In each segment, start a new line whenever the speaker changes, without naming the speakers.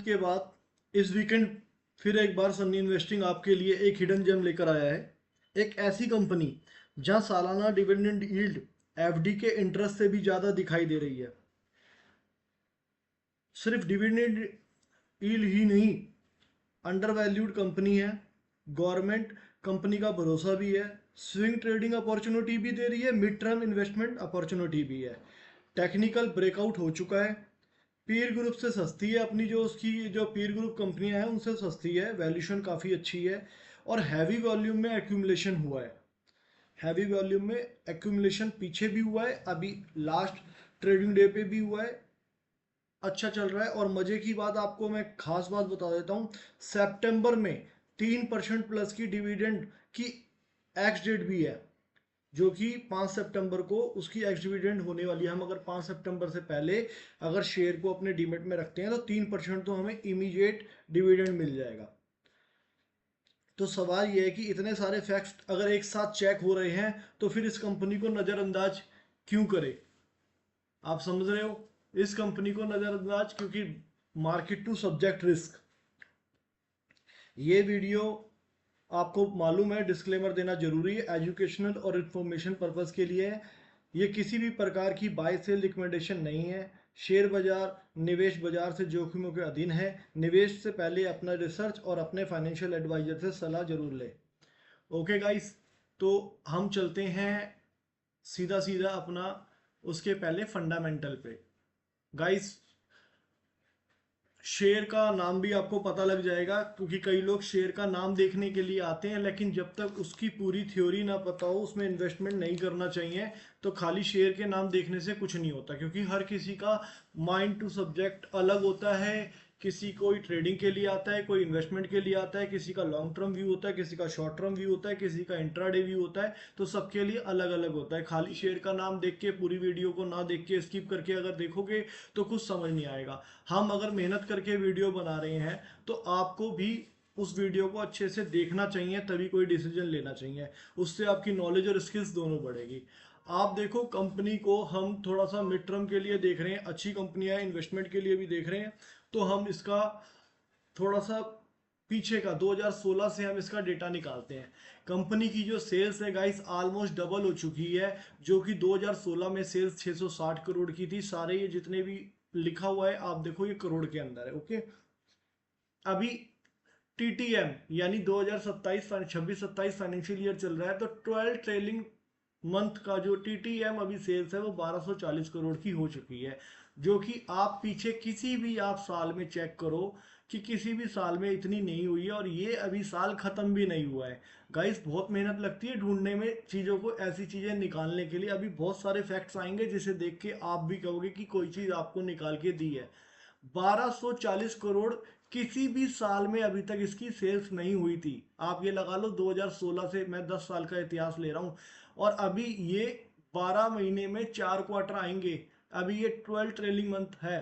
के बाद इस वीकेंड फिर एक बार सन्नी इन्वेस्टिंग आपके लिए एक हिडन जेम लेकर आया है। एक ऐसी कंपनी जहां सालाना डिविडेंड यील्ड एफडी के इंटरेस्ट से भी ज़्यादा दिखाई दे रही है। सिर्फ डिविडेंड यील्ड ही नहीं, अंडर वैल्यूड कंपनी है, गवर्नमेंट कंपनी का भरोसा भी है, स्विंग ट्रेडिंग अपॉर्चुनिटी भी दे रही है, मिड टर्म इन्वेस्टमेंट अपॉर्चुनिटी भी है। टेक्निकल ब्रेकआउट हो चुका है, पीर ग्रुप से सस्ती है, अपनी जो उसकी जो पीर ग्रुप कंपनियां हैं उनसे सस्ती है, वैल्यूशन काफ़ी अच्छी है और हैवी वॉल्यूम में एक्यूमुलेशन हुआ है। हैवी वॉल्यूम में एक्यूमुलेशन पीछे भी हुआ है, अभी लास्ट ट्रेडिंग डे पे भी हुआ है, अच्छा चल रहा है। और मजे की बात आपको मैं खास बात बता देता हूँ, सितंबर में 3% प्लस की डिविडेंड की एक्स डेट भी है, जो कि 5 सितंबर को उसकी एक्स डिविडेंड होने वाली है। हम अगर 5 सितंबर से पहले अगर शेयर को अपने डीमेट में रखते हैं तो 3% तो हमें इमीडिएट डिविडेंड मिल जाएगा। तो सवाल यह है कि इतने सारे फैक्ट्स अगर एक साथ चेक हो रहे हैं तो फिर इस कंपनी को नज़रअंदाज क्यों करें? आप समझ रहे हो, इस कंपनी को नज़रअंदाज क्योंकि मार्केट टू सब्जेक्ट रिस्क। ये वीडियो आपको मालूम है डिस्क्लेमर देना जरूरी है, एजुकेशनल और इन्फॉर्मेशन पर्पस के लिए है। ये किसी भी प्रकार की बाय सेल रिकमेंडेशन नहीं है। शेयर बाजार निवेश बाजार से जोखिमों के अधीन है। निवेश से पहले अपना रिसर्च और अपने फाइनेंशियल एडवाइजर से सलाह जरूर लें। ओके गाइस, तो हम चलते हैं सीधा सीधा अपना उसके पहले फंडामेंटल पे। गाइस, शेर का नाम भी आपको पता लग जाएगा, क्योंकि कई लोग शेर का नाम देखने के लिए आते हैं लेकिन जब तक उसकी पूरी थ्योरी ना पता हो उसमें इन्वेस्टमेंट नहीं करना चाहिए। तो खाली शेर के नाम देखने से कुछ नहीं होता, क्योंकि हर किसी का माइंड टू सब्जेक्ट अलग होता है। किसी कोई ट्रेडिंग के लिए आता है, कोई इन्वेस्टमेंट के लिए आता है, किसी का लॉन्ग टर्म व्यू होता है, किसी का शॉर्ट टर्म व्यू होता है, किसी का इंट्राडे व्यू होता है। तो सबके लिए अलग अलग होता है। खाली शेयर का नाम देख के पूरी वीडियो को ना देख के स्किप करके अगर देखोगे तो कुछ समझ नहीं आएगा। हम अगर मेहनत करके वीडियो बना रहे हैं तो आपको भी उस वीडियो को अच्छे से देखना चाहिए, तभी कोई डिसीजन लेना चाहिए। उससे आपकी नॉलेज और स्किल्स दोनों बढ़ेगी। आप देखो, कंपनी को हम थोड़ा सा मिड टर्म के लिए देख रहे हैं, अच्छी कंपनियां इन्वेस्टमेंट के लिए भी देख रहे हैं। तो हम इसका थोड़ा सा पीछे का 2016 से हम इसका डेटा निकालते हैं। कंपनी की जो सेल्स है गाइस ऑलमोस्ट डबल हो चुकी है। जो कि 2016 में सेल्स 660 करोड़ की थी। सारे ये जितने भी लिखा हुआ है आप देखो ये करोड़ के अंदर है। ओके, अभी टीटीएम यानी 2027 26 27 फाइनेंशियल ईयर चल रहा है, तो 12 ट्रेलिंग मंथ का जो टीटीएम अभी सेल्स है वो 1240 करोड़ की हो चुकी है। जो कि आप पीछे किसी भी आप साल में चेक करो कि किसी भी साल में इतनी नहीं हुई है, और ये अभी साल खत्म भी नहीं हुआ है। गाइस, बहुत मेहनत लगती है ढूंढने में चीज़ों को, ऐसी चीज़ें निकालने के लिए। अभी बहुत सारे फैक्ट्स आएंगे जिसे देख के आप भी कहोगे कि कोई चीज़ आपको निकाल के दी है। 1240 करोड़ किसी भी साल में अभी तक इसकी सेल्स नहीं हुई थी। आप ये लगा लो 2016 से, मैं 10 साल का इतिहास ले रहा हूँ, और अभी ये 12 महीने में 4 क्वार्टर आएंगे। अभी ये 12 ट्रेलिंग मंथ है।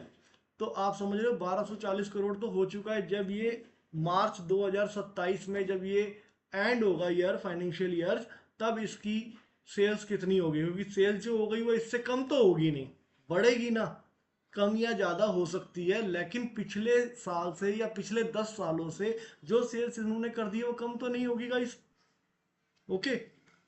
तो आप समझ रहे हो 1240 करोड़ तो हो चुका है। जब ये मार्च 2027 में जब ये एंड होगा ईयर, फाइनेंशियल ईयर, तब इसकी सेल्स कितनी होगी? क्योंकि सेल्स जो हो गई वो इससे कम तो होगी नहीं, बढ़ेगी ना। कम या ज़्यादा हो सकती है, लेकिन पिछले साल से या पिछले 10 सालों से जो सेल्स इन्होंने कर दी है वो कम तो नहीं होगी guys. Okay,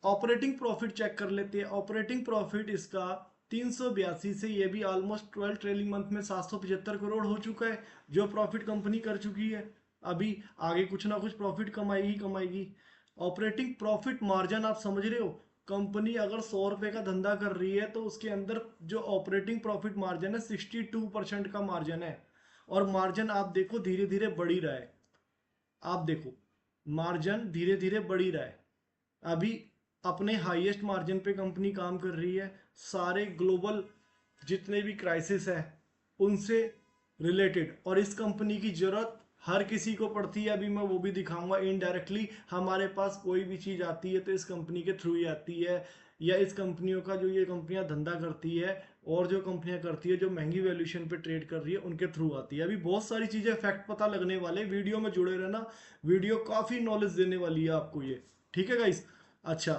operating profit check कर लेते हैं। ऑपरेटिंग प्रॉफिट इसका 382 से ये भी ऑलमोस्ट 12 ट्रेलिंग मंथ में 775 करोड़ हो चुका है, जो प्रॉफिट कंपनी कर चुकी है। अभी आगे कुछ ना कुछ प्रॉफिट कमाएगी कमाएगी। ऑपरेटिंग प्रॉफिट मार्जिन आप समझ रहे हो, कंपनी अगर 100 रुपए का धंधा कर रही है तो उसके अंदर जो ऑपरेटिंग प्रॉफिट मार्जिन है 62% का मार्जिन है। और मार्जिन आप देखो धीरे धीरे बढ़ ही रहा है। आप देखो, मार्जिन धीरे धीरे बढ़ ही रहा है। अभी अपने हाईएस्ट मार्जिन पे कंपनी काम कर रही है। सारे ग्लोबल जितने भी क्राइसिस है उनसे रिलेटेड, और इस कंपनी की जरूरत हर किसी को पड़ती है। अभी मैं वो भी दिखाऊंगा। इनडायरेक्टली हमारे पास कोई भी चीज़ आती है तो इस कंपनी के थ्रू ही आती है, या इस कंपनियों का जो ये कंपनियां धंधा करती है और जो कंपनियां करती है जो महंगी वैल्यूएशन पे ट्रेड कर रही है उनके थ्रू आती है। अभी बहुत सारी चीज़ें फैक्ट पता लगने वाले, वीडियो में जुड़े रहना। वीडियो काफ़ी नॉलेज देने वाली है आपको ये। ठीक है गाइस? अच्छा,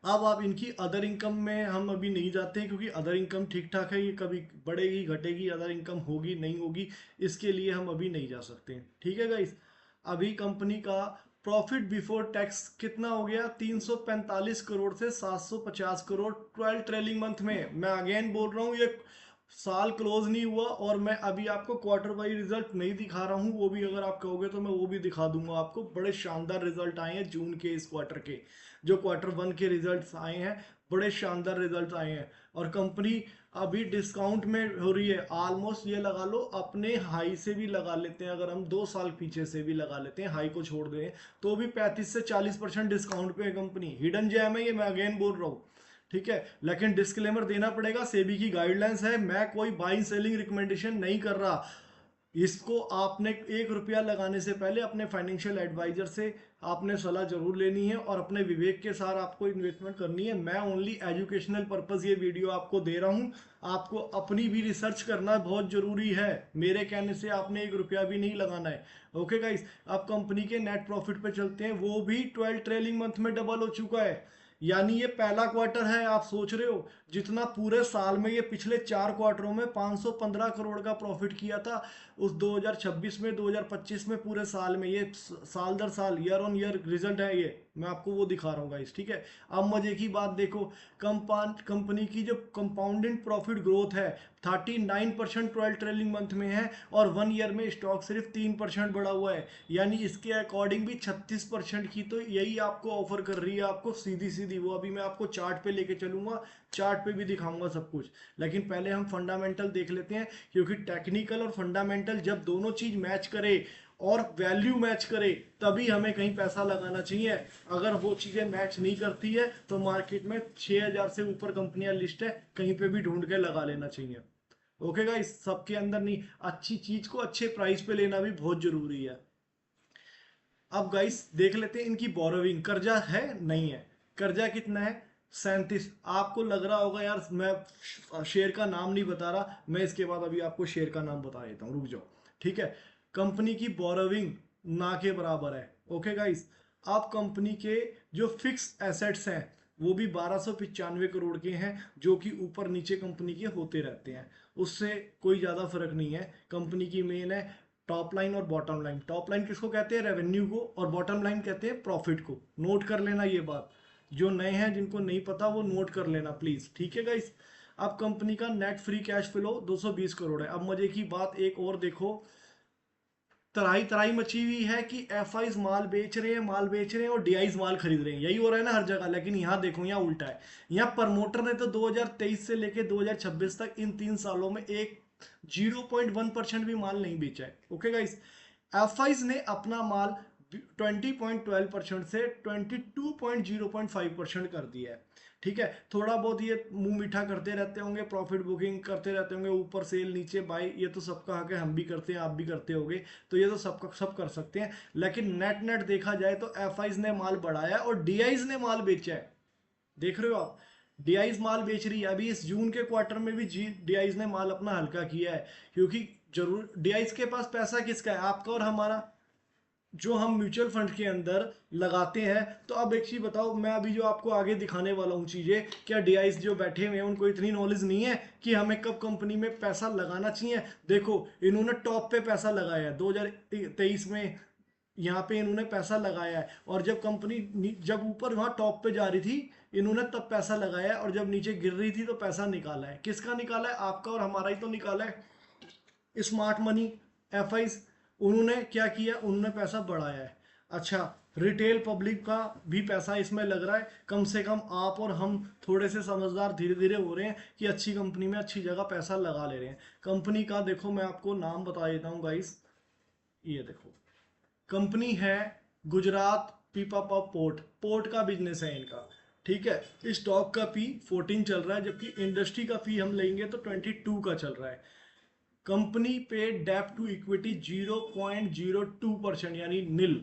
अब आप इनकी अदर इनकम में हम अभी नहीं जाते हैं, क्योंकि अदर इनकम ठीक ठाक है, ये कभी बढ़ेगी घटेगी, अदर इनकम होगी नहीं होगी, इसके लिए हम अभी नहीं जा सकते हैं। ठीक है गाइस, अभी कंपनी का प्रॉफिट बिफोर टैक्स कितना हो गया, 345 करोड़ से 750 करोड़ 12 ट्रेलिंग मंथ में। मैं अगेन बोल रहा हूँ, ये साल क्लोज नहीं हुआ और मैं अभी आपको क्वार्टर वाइज रिजल्ट नहीं दिखा रहा हूँ, वो भी अगर आप कहोगे तो मैं वो भी दिखा दूंगा आपको। बड़े शानदार रिजल्ट आए हैं जून के इस क्वार्टर के, जो क्वार्टर वन के रिजल्ट्स आए हैं, बड़े शानदार रिजल्ट आए हैं। और कंपनी अभी डिस्काउंट में हो रही है, ऑलमोस्ट ये लगा लो अपने हाई से भी लगा लेते हैं, अगर हम 2 साल पीछे से भी लगा लेते हैं, हाई को छोड़ दें तो भी 35 से 40% डिस्काउंट पे है कंपनी। हिडन जेम है ये, मैं अगेन बोल रहा हूँ। ठीक है, लेकिन डिस्क्लेमर देना पड़ेगा, सेबी की गाइडलाइंस है, मैं कोई बाइंग सेलिंग रिकमेंडेशन नहीं कर रहा। इसको आपने 1 रुपया लगाने से पहले अपने फाइनेंशियल एडवाइजर से आपने सलाह जरूर लेनी है और अपने विवेक के साथ आपको इन्वेस्टमेंट करनी है। मैं ओनली एजुकेशनल पर्पस ये वीडियो आपको दे रहा हूँ, आपको अपनी भी रिसर्च करना बहुत जरूरी है, मेरे कहने से आपने 1 रुपया भी नहीं लगाना है। ओके गाइस, अब कंपनी के नेट प्रॉफिट पे चलते हैं, वो भी 12 ट्रेलिंग मंथ में डबल हो चुका है। यानी ये पहला क्वार्टर है, आप सोच रहे हो जितना पूरे साल में ये पिछले 4 क्वार्टरों में 515 करोड़ का प्रॉफिट किया था, उस 2026 में 2025 में पूरे साल में, ये साल दर साल ईयर ऑन ईयर रिजल्ट है ये, मैं आपको वो दिखा रहा हूँ गाइस। ठीक है, अब मजे की बात देखो, कंपनी की जो कंपाउंडेड प्रॉफिट ग्रोथ है 39% 12 ट्रेलिंग मंथ में है, और 1 ईयर में स्टॉक सिर्फ 3% बढ़ा हुआ है। यानी इसके अकॉर्डिंग भी 36% की तो यही आपको ऑफर कर रही है, आपको सीधी सीधी। वो अभी मैं आपको चार्ट पे लेके चलूंगा, चार्ट पे भी दिखाऊंगा सब कुछ, लेकिन पहले हम फंडामेंटल देख लेते हैं, क्योंकि टेक्निकल और फंडामेंटल जब दोनों चीज मैच करे और वैल्यू मैच करे तभी हमें कहीं पैसा लगाना चाहिए। अगर वो चीजें मैच नहीं करती है तो मार्केट में 6000 से ऊपर कंपनियां लिस्ट है, कहीं पे भी ढूंढ के लगा लेना चाहिए। ओके गाइस, सबके अंदर नहीं, अच्छी चीज को अच्छे प्राइस पे लेना भी बहुत जरूरी है। अब गाइस देख लेते हैं इनकी बोरोविंग, कर्जा है नहीं है, कर्जा कितना है 37। आपको लग रहा होगा यार मैं शेयर का नाम नहीं बता रहा, मैं इसके बाद अभी आपको शेयर का नाम बता देता हूँ, रुक जाओ। ठीक है, कंपनी की बोरोविंग ना के बराबर है। ओके गाइस, अब कंपनी के जो फिक्स एसेट्स हैं वो भी 1295 करोड़ के हैं, जो कि ऊपर नीचे कंपनी के होते रहते हैं, उससे कोई ज़्यादा फर्क नहीं है। कंपनी की मेन है टॉप लाइन और बॉटम लाइन। टॉप लाइन किसको कहते हैं, रेवेन्यू को, और बॉटम लाइन कहते हैं प्रॉफिट को। नोट कर लेना ये बात, जो नए हैं जिनको नहीं पता वो नोट कर लेना प्लीज। ठीक है गाइस, अब कंपनी का net free cash flow 220 crore है। अब मजे की बात एक और देखो, तराई तराई मची हुई है कि एफ आईज माल बेच रहे हैं, माल बेच रहे हैं और डीआईज माल खरीद रहे हैं, यही हो रहा है ना हर जगह। लेकिन यहाँ देखो, यहाँ उल्टा है, यहाँ प्रमोटर ने तो 2023 से लेके 2026 तक इन 3 सालों में एक 0.1% भी माल नहीं बेचा है। ओके गाइस, एफ आईज ने अपना माल 20.12% से 22.05% कर दिया है। ठीक है, थोड़ा बहुत ये मुंह मीठा करते रहते होंगे, प्रॉफिट बुकिंग करते रहते होंगे, ऊपर सेल नीचे बाई, ये तो सबका हक है, हम भी करते हैं आप भी करते होगे, तो ये तो सबका सब कर सकते हैं। लेकिन नेट नेट देखा जाए तो एफ आईज ने माल बढ़ाया और डीआईज ने माल बेचा है। देख रहे हो आप, डीआईज माल बेच रही है। अभी इस जून के क्वार्टर में भी डीआईज ने माल अपना हल्का किया है, क्योंकि जरूर डीआईज के पास पैसा किसका है, आपका और हमारा, जो हम म्यूचुअल फंड के अंदर लगाते हैं। तो अब एक चीज बताओ, मैं अभी जो आपको आगे दिखाने वाला हूँ चीजें, क्या डीआईज जो बैठे हुए हैं उनको इतनी नॉलेज नहीं है कि हमें कब कंपनी में पैसा लगाना चाहिए। देखो, इन्होंने टॉप पे पैसा लगाया है 2023 में, यहाँ पे इन्होंने पैसा लगाया है, और जब कंपनी जब ऊपर वहां टॉप पे जा रही थी इन्होंने तब पैसा लगाया है, और जब नीचे गिर रही थी तो पैसा निकाला है। किसका निकाला है, आपका और हमारा ही तो निकाला है। स्मार्ट मनी, एफ आई, उन्होंने क्या किया, उन्होंने पैसा बढ़ाया है। अच्छा, रिटेल पब्लिक का भी पैसा इसमें लग रहा है, कम से कम आप और हम थोड़े से समझदार धीरे धीरे हो रहे हैं कि अच्छी कंपनी में अच्छी जगह पैसा लगा ले रहे हैं। कंपनी का देखो, मैं आपको नाम बता देता हूँ गाइस, ये देखो कंपनी है गुजरात पीपापाव पोर्ट, पोर्ट का बिजनेस है इनका। ठीक है, स्टॉक का पी 14 चल रहा है, जबकि इंडस्ट्री का फी हम लेंगे तो 22 का चल रहा है। कंपनी पे डेप्ट टू इक्विटी 0.02% यानी नील।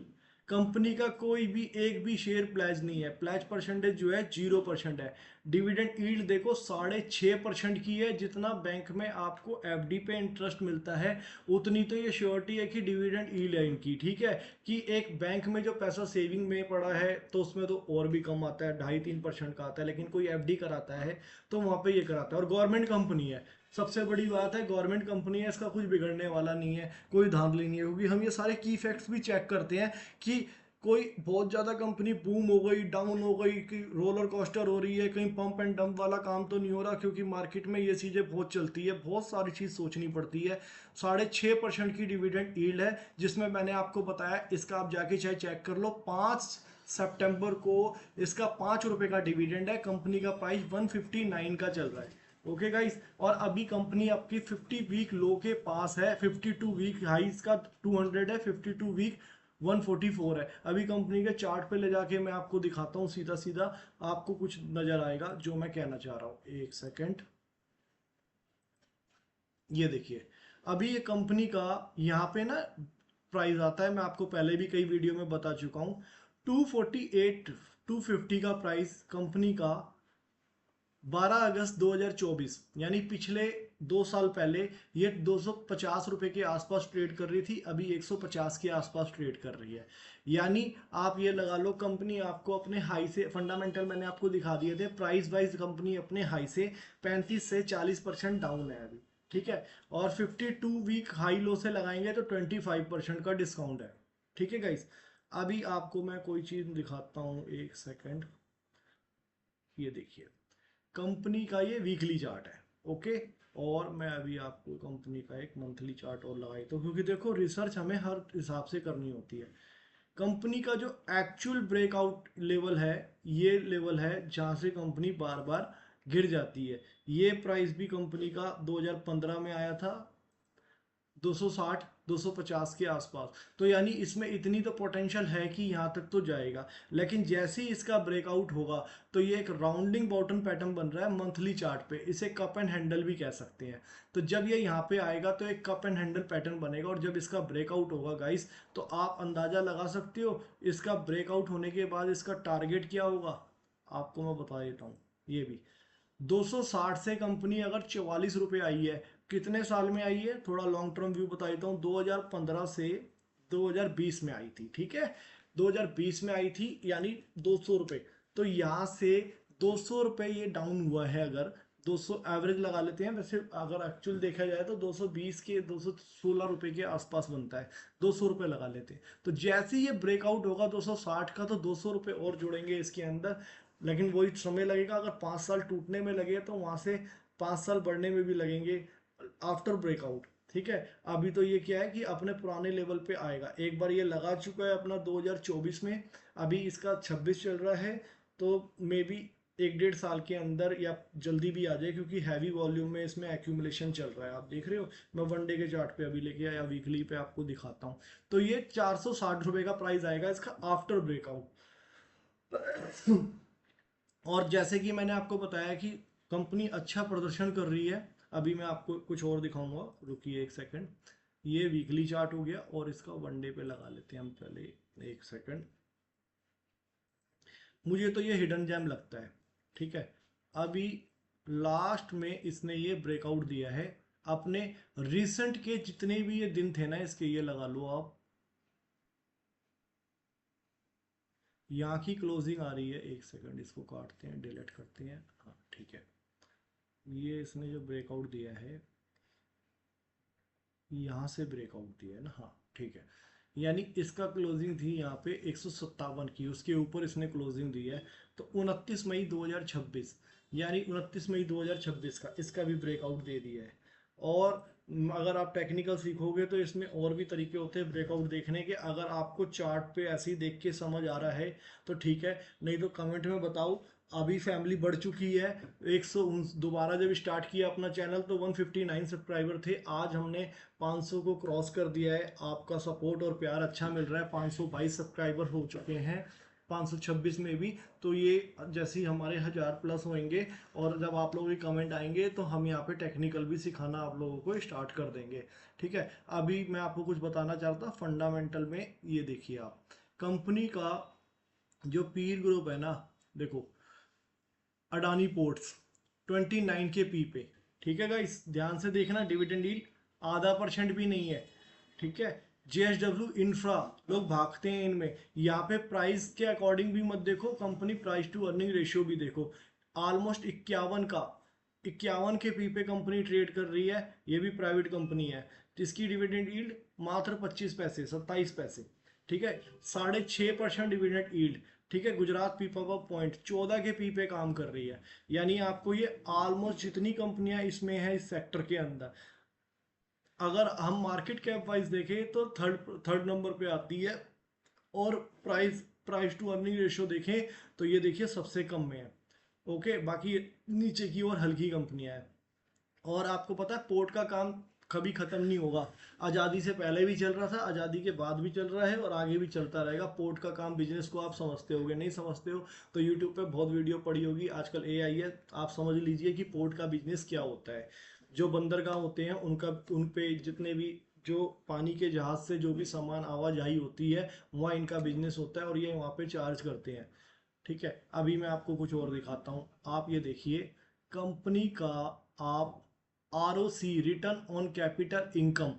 कंपनी का कोई भी एक भी शेयर प्लेज नहीं है, प्लेज परसेंटेज जो है 0% है। डिविडेंड यील्ड देखो 6.5% की है। जितना बैंक में आपको एफडी पे इंटरेस्ट मिलता है उतनी तो ये श्योरिटी है कि डिविडेंड यील्ड है इनकी, ठीक है। कि एक बैंक में जो पैसा सेविंग में पड़ा है तो उसमें तो और भी कम आता है, 2.5-3% का आता है, लेकिन कोई एफडी कराता है तो वहां पे ये कराता है। और गवर्नमेंट कंपनी है, सबसे बड़ी बात है गवर्नमेंट कंपनी है, इसका कुछ बिगड़ने वाला नहीं है, कोई धांधली नहीं है। क्योंकि हम ये सारे की फैक्ट्स भी चेक करते हैं कि कोई बहुत ज्यादा कंपनी बूम हो गई, डाउन हो गई, कि रोलर कोस्टर हो रही है, कहीं पंप एंड डंप वाला काम तो नहीं हो रहा, क्योंकि मार्केट में ये चीजें बहुत चलती है, बहुत सारी चीज सोचनी पड़ती है। 6.5% की डिविडेंड यील्ड है, जिसमें मैंने आपको बताया इसका आप जाके चाहे चेक कर लो, 5 सितंबर को इसका 5 रुपए का डिविडेंड है। कंपनी का प्राइस 159 का चल रहा है। ओके गाइस, और अभी कंपनी आपकी 50 वीक लो के पास है, 52 वीक हाई इसका 200 है, 52 वीक 144 है। अभी कंपनी के चार्ट पे ले जाके मैं आपको दिखाता हूँ सीधा सीधा, आपको कुछ नजर आएगा जो मैं कहना चाह रहा हूँ। एक सेकंड, ये देखिए अभी ये कंपनी का यहाँ पे ना प्राइस आता है, मैं आपको पहले भी कई वीडियो में बता चुका हूँ। 248 250 का प्राइस कंपनी का 12 अगस्त 2024, यानी पिछले 2 साल पहले ये 250 रुपए के आसपास ट्रेड कर रही थी, अभी 150 के आसपास ट्रेड कर रही है। यानी आप ये लगा लो कंपनी आपको अपने हाई से, फंडामेंटल मैंने आपको दिखा दिए थे, प्राइस वाइज कंपनी अपने हाई से 35 से 40% डाउन है अभी, ठीक है। और 52 वीक हाई लो से लगाएंगे तो 25% का डिस्काउंट है, ठीक है गाइस। अभी आपको मैं कोई चीज दिखाता हूँ, एक सेकेंड, ये देखिए कंपनी का ये वीकली चार्ट है, ओके। और मैं अभी आपको कंपनी का एक मंथली चार्ट और लगाई तो, क्योंकि देखो रिसर्च हमें हर हिसाब से करनी होती है। कंपनी का जो एक्चुअल ब्रेकआउट लेवल है, ये लेवल है जहां से कंपनी बार बार गिर जाती है। ये प्राइस भी कंपनी का 2015 में आया था 260 250 के आसपास, तो यानी इसमें इतनी तो पोटेंशियल है कि यहाँ तक तो जाएगा। लेकिन जैसे ही इसका ब्रेकआउट होगा तो ये एक राउंडिंग बॉटम पैटर्न बन रहा है मंथली चार्ट पे, इसे कप एंड हैंडल भी कह सकते हैं। तो जब ये यहाँ पे आएगा तो एक कप एंड हैंडल पैटर्न बनेगा, और जब इसका ब्रेकआउट होगा गाइस तो आप अंदाजा लगा सकते हो इसका ब्रेकआउट होने के बाद इसका टारगेट क्या होगा। आपको मैं बता देता हूँ ये भी, 260 से कंपनी अगर 44 रुपए आई है, कितने साल में आई है, थोड़ा लॉन्ग टर्म व्यू बता देता हूँ, 2015 से 2020 में आई थी, ठीक है। 2020 में आई थी, यानी 200 रुपए। तो यहाँ से 200 रुपए ये डाउन हुआ है, अगर 200 एवरेज लगा लेते हैं, वैसे अगर एक्चुअल देखा जाए तो 220 के 216 रुपए के आसपास बनता है, 200 रुपए लगा लेते हैं। तो जैसे ही ये ब्रेकआउट होगा 260 का, तो 200 रुपए और जुड़ेंगे इसके अंदर। लेकिन वही समय लगेगा, अगर 5 साल टूटने में लगे तो वहां से 5 साल बढ़ने में भी लगेंगे आफ्टर ब्रेकआउट, ठीक है। अभी तो ये क्या है कि अपने पुराने लेवल पे आएगा, एक बार ये लगा चुका है अपना 2024 में, अभी इसका 26 चल रहा है, तो मे बी 1-1.5 साल के अंदर या जल्दी भी आ जाए, क्योंकि हैवी वॉल्यूम में इसमें एक्यूमुलेशन चल रहा है। आप देख रहे हो, मैं वनडे के चार्ट पे अभी लेके आया, वीकली पे आपको दिखाता हूँ। तो ये 460 रुपए का प्राइस आएगा इसका आफ्टर ब्रेकआउट। और जैसे कि मैंने आपको बताया कि कंपनी अच्छा प्रदर्शन कर रही है, अभी मैं आपको कुछ और दिखाऊंगा, रुकिए एक सेकंड। ये वीकली चार्ट हो गया, और इसका वनडे पे लगा लेते हैं हम पहले, एक सेकंड। मुझे तो ये हिडन जैम लगता है, ठीक है। अभी लास्ट में इसने ये ब्रेकआउट दिया है, अपने रिसेंट के जितने भी ये दिन थे ना इसके, ये लगा लो आप, यहाँ की क्लोजिंग आ रही है, एक सेकंड इसको काटते हैं, डिलीट करते हैं, हाँ ठीक है। ये इसने जो ब्रेकआउट दिया है, यहाँ से ब्रेकआउट दिया है ना, हाँ ठीक है। यानी इसका क्लोजिंग थी यहाँ पे 157 की, उसके ऊपर इसने क्लोजिंग दी है। तो 29 मई 2026, यानी 29 मई 2026 का इसका भी ब्रेकआउट दे दिया है। और अगर आप टेक्निकल सीखोगे तो इसमें और भी तरीके होते हैं ब्रेकआउट देखने के। अगर आपको चार्ट पे ऐसे ही देख के समझ आ रहा है तो ठीक है, नहीं तो कमेंट में बताओ। अभी फैमिली बढ़ चुकी है, 100, दोबारा जब स्टार्ट किया अपना चैनल तो 159 सब्सक्राइबर थे, आज हमने 500 को क्रॉस कर दिया है। आपका सपोर्ट और प्यार अच्छा मिल रहा है, 522 सब्सक्राइबर हो चुके हैं, 526 में भी। तो ये जैसे ही हमारे 1000+ होंगे और जब आप लोगों के कमेंट आएंगे तो हम यहाँ पे टेक्निकल भी सिखाना आप लोगों को स्टार्ट कर देंगे, ठीक है। अभी मैं आपको कुछ बताना चाहता फंडामेंटल में, ये देखिए आप कंपनी का जो पीर ग्रुप है ना, देखो अडानी पोर्ट्स 29 के पी पे। ठीक है गाइस, ध्यान से देखना, डिविडेंड यील्ड ½ % भी नहीं है। ठीक है, JSW इंफ्रा, लोग भागते हैं इनमें। यहाँ पे प्राइस के अकॉर्डिंग भी मत देखो, company price to earning ratio भी देखो। ऑलमोस्ट 51 के पी पे कंपनी ट्रेड कर रही है। ये भी प्राइवेट कंपनी है, जिसकी डिविडेंड यील्ड मात्र 25 पैसे 27 पैसे। ठीक है, 6.5% डिविडेंड यील्ड। ठीक है, गुजरात पीपावाव पॉइंट 14 के पी पे काम कर रही है। यानी आपको ये ऑलमोस्ट जितनी कंपनियां इसमें है इस सेक्टर के अंदर, अगर हम मार्केट कैप वाइज देखें तो थर्ड नंबर पे आती है। और प्राइस टू अर्निंग रेशियो देखें तो ये देखिए सबसे कम में है। ओके, बाकी नीचे की और हल्की कंपनियां हैं। और आपको पता है पोर्ट का काम कभी खत्म नहीं होगा। आज़ादी से पहले भी चल रहा था, आज़ादी के बाद भी चल रहा है और आगे भी चलता रहेगा। पोर्ट का काम, बिजनेस को आप समझते होगे, नहीं समझते हो तो यूट्यूब पे बहुत वीडियो पड़ी होगी। आजकल AI है, आप समझ लीजिए कि पोर्ट का बिजनेस क्या होता है। जो बंदरगाह होते हैं उन पे जितने भी जो पानी के जहाज से जो भी सामान आवाजाही होती है, वहाँ इनका बिजनेस होता है और ये वहाँ पे चार्ज करते हैं। ठीक है, अभी मैं आपको कुछ और दिखाता हूँ। आप ये देखिए कंपनी का, आप ROC, return on capital income,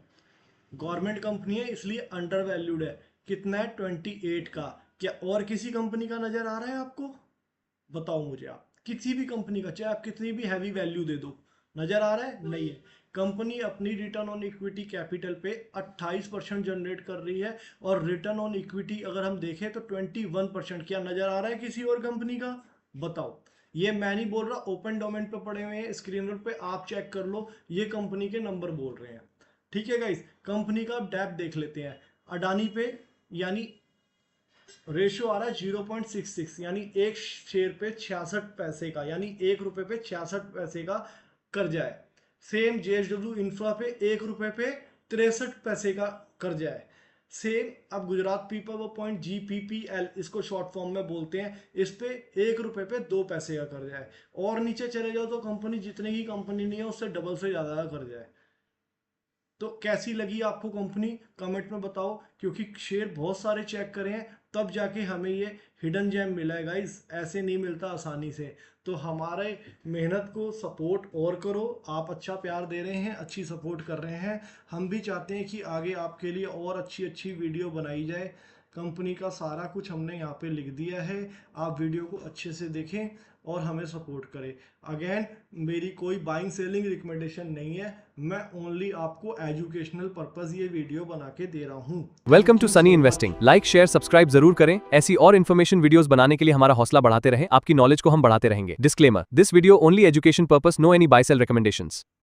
government company है इसलिए अंडर वैल्यूड है। कितना है? 28 का। क्या और किसी कंपनी का नजर आ रहा है आपको? बताओ मुझे आप, किसी भी कंपनी का, चाहे आप कितनी भी हैवी वैल्यू दे दो, नजर आ रहा है? नहीं है। कंपनी अपनी रिटर्न ऑन इक्विटी कैपिटल पे 28% जनरेट कर रही है और रिटर्न ऑन इक्विटी अगर हम देखें तो 21%। क्या नजर आ रहा है किसी और कंपनी का? बताओ। ये मैं नहीं बोल रहा, ओपन डोमेन पे पड़े हुए हैं, स्क्रीन पे आप चेक कर लो, ये कंपनी के नंबर बोल रहे हैं। ठीक है गाइस, कंपनी का डेप्थ देख लेते हैं। अडानी पे यानी रेशियो आ रहा है 0.66, यानी एक शेयर पे 66 पैसे का, यानी ₹1 पे 66 पैसे का कर्जा है। सेम JSW इंफ्रा पे ₹1 पे 63 पैसे का कर्जा है। सेम अब गुजरात पीपल पॉइंट GPPL, इसको शॉर्ट फॉर्म में बोलते हैं, इस पे ₹1 पे 2 पैसे का कर्जा है। और नीचे चले जाओ तो कंपनी जितने की कंपनी नहीं है उससे डबल से ज्यादा का कर्जा है। तो कैसी लगी आपको कंपनी, कमेंट में बताओ, क्योंकि शेयर बहुत सारे चेक करे हैं तब जाके हमें ये हिडन जेम मिला है गाइस, ऐसे नहीं मिलता आसानी से। तो हमारे मेहनत को सपोर्ट और करो। आप अच्छा प्यार दे रहे हैं, अच्छी सपोर्ट कर रहे हैं, हम भी चाहते हैं कि आगे आपके लिए और अच्छी अच्छी वीडियो बनाई जाए। कंपनी का सारा कुछ हमने यहाँ पे लिख दिया है, आप वीडियो को अच्छे से देखें और हमें सपोर्ट करें। अगेन, मेरी कोई बाइंग सेलिंग रिकमेंडेशन नहीं है, मैं ओनली आपको एजुकेशनल पर्पस ये वीडियो बना के दे रहा हूँ।
Welcome to Sunny investing. Like share subscribe जरूर करें। ऐसी और इन्फॉर्मेशन वीडियोस बनाने के लिए हमारा हौसला बढ़ाते रहें, आपकी नॉलेज को हम बढ़ाते रहेंगे। Disclaimer, this video only education purpose, no any buy sell recommendations.